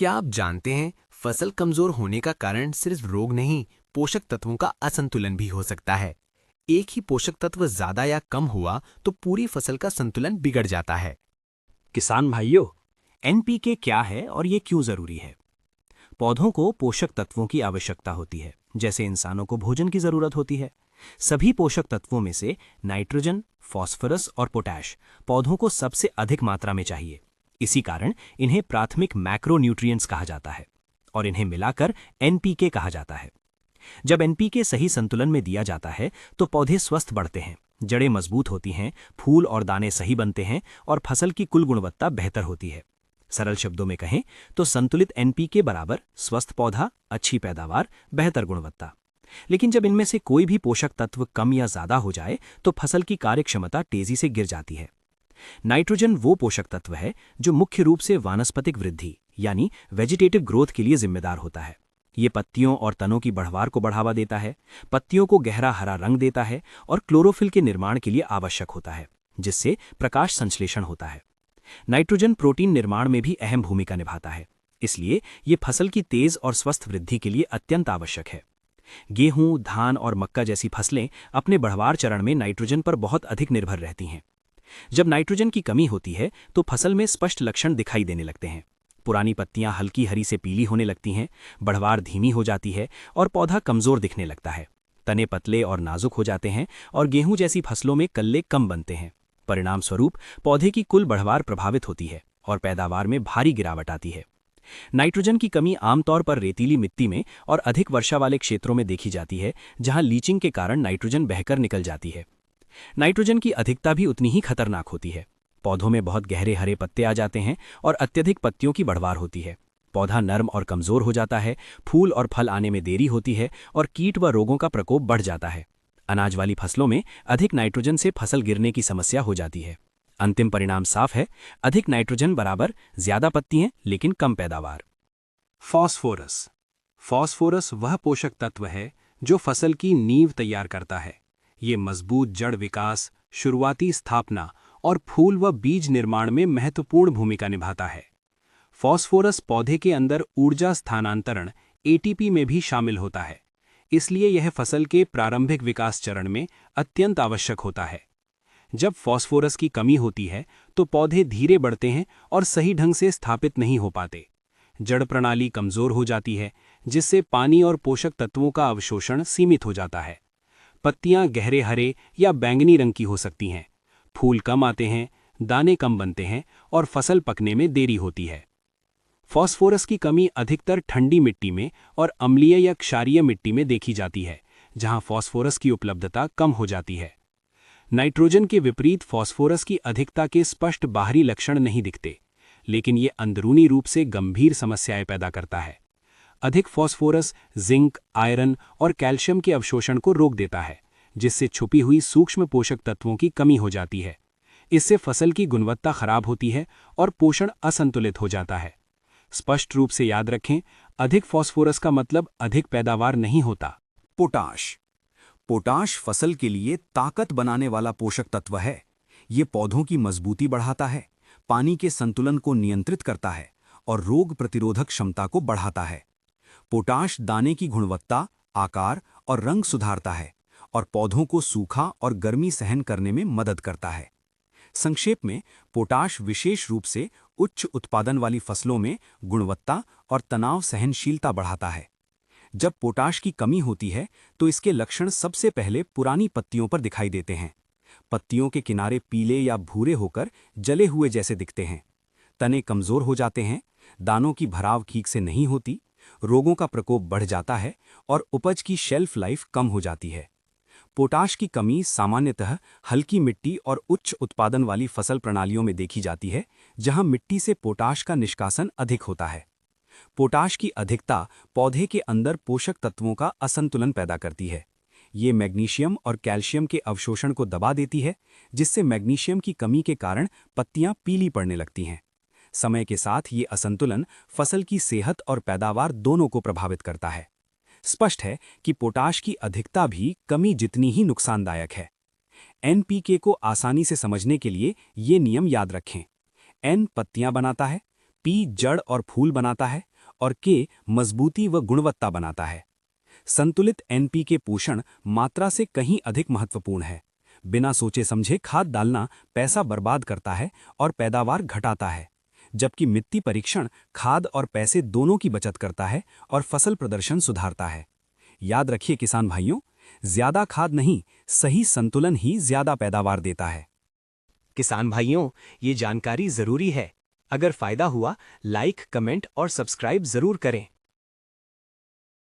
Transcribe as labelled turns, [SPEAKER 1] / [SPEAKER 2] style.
[SPEAKER 1] क्या आप जानते हैं फसल कमजोर होने का कारण सिर्फ रोग नहीं, पोषक तत्वों का असंतुलन भी हो सकता है। एक ही पोषक तत्व ज्यादा या कम हुआ तो पूरी फसल का संतुलन बिगड़ जाता है।
[SPEAKER 2] किसान भाइयों, एनपीके क्या है और ये क्यों जरूरी है? पौधों को पोषक तत्वों की आवश्यकता होती है, जैसे इंसानों को भोजन की जरूरत होती है। सभी पोषक तत्वों में से नाइट्रोजन, फास्फोरस और पोटैश पौधों को सबसे अधिक मात्रा में चाहिए। इसी कारण इन्हें प्राथमिक मैक्रोन्यूट्रिएंट्स कहा जाता है और इन्हें मिलाकर एनपीके कहा जाता है। जब एनपीके सही संतुलन में दिया जाता है तो पौधे स्वस्थ बढ़ते हैं, जड़ें मजबूत होती हैं, फूल और दाने सही बनते हैं और फसल की कुल गुणवत्ता बेहतर होती है। सरल शब्दों में कहें तो संतुलित एनपीके बराबर स्वस्थ पौधा, अच्छी पैदावार, बेहतर गुणवत्ता। लेकिन जब इनमें से कोई भी पोषक तत्व कम या ज्यादा हो जाए तो फसल की कार्यक्षमता तेजी से गिर जाती है। नाइट्रोजन वो पोषक तत्व है जो मुख्य रूप से वानस्पतिक वृद्धि यानी वेजिटेटिव ग्रोथ के लिए जिम्मेदार होता है। ये पत्तियों और तनों की बढ़वार को बढ़ावा देता है, पत्तियों को गहरा हरा रंग देता है और क्लोरोफिल के निर्माण के लिए आवश्यक होता है, जिससे प्रकाश संश्लेषण होता है। नाइट्रोजन प्रोटीन निर्माण में भी अहम भूमिका निभाता है, इसलिए ये फसल की तेज और स्वस्थ वृद्धि के लिए अत्यंत आवश्यक है। गेहूं, धान और मक्का जैसी फसलें अपने बढ़वार चरण में नाइट्रोजन पर बहुत अधिक निर्भर रहती हैं। जब नाइट्रोजन की कमी होती है तो फसल में स्पष्ट लक्षण दिखाई देने लगते हैं। पुरानी पत्तियां हल्की हरी से पीली होने लगती हैं, बढ़वार धीमी हो जाती है और पौधा कमजोर दिखने लगता है। तने पतले और नाजुक हो जाते हैं और गेहूं जैसी फसलों में कल्ले कम बनते हैं। परिणाम स्वरूप पौधे की कुल बढ़वार प्रभावित होती है और पैदावार में भारी गिरावट आती है। नाइट्रोजन की कमी आमतौर पर रेतीली मिट्टी में और अधिक वर्षा वाले क्षेत्रों में देखी जाती है, जहां लीचिंग के कारण नाइट्रोजन बहकर निकल जाती है। नाइट्रोजन की अधिकता भी उतनी ही खतरनाक होती है। पौधों में बहुत गहरे हरे पत्ते आ जाते हैं और अत्यधिक पत्तियों की बढ़वार होती है। पौधा नर्म और कमजोर हो जाता है, फूल और फल आने में देरी होती है और कीट व रोगों का प्रकोप बढ़ जाता है। अनाज वाली फसलों में अधिक नाइट्रोजन से फसल गिरने की समस्या हो जाती है। अंतिम परिणाम साफ है, अधिक नाइट्रोजन बराबर ज्यादा पत्तियां लेकिन कम पैदावार।
[SPEAKER 3] फास्फोरस। फास्फोरस वह पोषक तत्व है जो फसल की नींव तैयार करता है। ये मजबूत जड़ विकास, शुरुआती स्थापना और फूल व बीज निर्माण में महत्वपूर्ण भूमिका निभाता है। फास्फोरस पौधे के अंदर ऊर्जा स्थानांतरण एटीपी में भी शामिल होता है, इसलिए यह फसल के प्रारंभिक विकास चरण में अत्यंत आवश्यक होता है। जब फास्फोरस की कमी होती है तो पौधे धीरे बढ़ते हैं और सही ढंग से स्थापित नहीं हो पाते। जड़ प्रणाली कमजोर हो जाती है, जिससे पानी और पोषक तत्वों का अवशोषण सीमित हो जाता है। पत्तियां गहरे हरे या बैंगनी रंग की हो सकती हैं, फूल कम आते हैं, दाने कम बनते हैं और फसल पकने में देरी होती है। फास्फोरस की कमी अधिकतर ठंडी मिट्टी में और अम्लीय या क्षारीय मिट्टी में देखी जाती है, जहां फास्फोरस की उपलब्धता कम हो जाती है। नाइट्रोजन के विपरीत फास्फोरस की अधिकता के स्पष्ट बाहरी लक्षण नहीं दिखते, लेकिन ये अंदरूनी रूप से गंभीर समस्याएं पैदा करता है। अधिक फास्फोरस जिंक, आयरन और कैल्शियम के अवशोषण को रोक देता है, जिससे छुपी हुई सूक्ष्म पोषक तत्वों की कमी हो जाती है। इससे फसल की गुणवत्ता खराब होती है और पोषण असंतुलित हो जाता है। स्पष्ट रूप से याद रखें, अधिक फास्फोरस का मतलब अधिक पैदावार नहीं होता।
[SPEAKER 4] पोटाश। पोटाश फसल के लिए ताकत बनाने वाला पोषक तत्व है। ये पौधों की मजबूती बढ़ाता है, पानी के संतुलन को नियंत्रित करता है और रोग प्रतिरोधक क्षमता को बढ़ाता है। पोटाश दाने की गुणवत्ता, आकार और रंग सुधारता है और पौधों को सूखा और गर्मी सहन करने में मदद करता है। संक्षेप में, पोटाश विशेष रूप से उच्च उत्पादन वाली फसलों में गुणवत्ता और तनाव सहनशीलता बढ़ाता है। जब पोटाश की कमी होती है तो इसके लक्षण सबसे पहले पुरानी पत्तियों पर दिखाई देते हैं। पत्तियों के किनारे पीले या भूरे होकर जले हुए जैसे दिखते हैं। तने कमजोर हो जाते हैं, दानों की भराव ठीक से नहीं होती, रोगों का प्रकोप बढ़ जाता है और उपज की शेल्फ लाइफ कम हो जाती है। पोटाश की कमी सामान्यतः हल्की मिट्टी और उच्च उत्पादन वाली फसल प्रणालियों में देखी जाती है, जहां मिट्टी से पोटाश का निष्कासन अधिक होता है। पोटाश की अधिकता पौधे के अंदर पोषक तत्वों का असंतुलन पैदा करती है। ये मैग्नीशियम और कैल्शियम के अवशोषण को दबा देती है, जिससे मैग्नीशियम की कमी के कारण पत्तियां पीली पड़ने लगती हैं। समय के साथ ये असंतुलन फसल की सेहत और पैदावार दोनों को प्रभावित करता है। स्पष्ट है कि पोटाश की अधिकता भी कमी जितनी ही नुकसानदायक है। एनपीके को आसानी से समझने के लिए ये नियम याद रखें। एन पत्तियां बनाता है, पी जड़ और फूल बनाता है और के मजबूती व गुणवत्ता बनाता है। संतुलित एनपीके पोषण मात्रा से कहीं अधिक महत्वपूर्ण है। बिना सोचे समझे खाद डालना पैसा बर्बाद करता है और पैदावार घटाता है, जबकि मिट्टी परीक्षण खाद और पैसे दोनों की बचत करता है और फसल प्रदर्शन सुधारता है। याद रखिए किसान भाइयों, ज्यादा खाद नहीं, सही संतुलन ही ज्यादा पैदावार देता है।
[SPEAKER 2] किसान भाइयों, ये जानकारी जरूरी है। अगर फायदा हुआ, लाइक, कमेंट और सब्सक्राइब जरूर करें।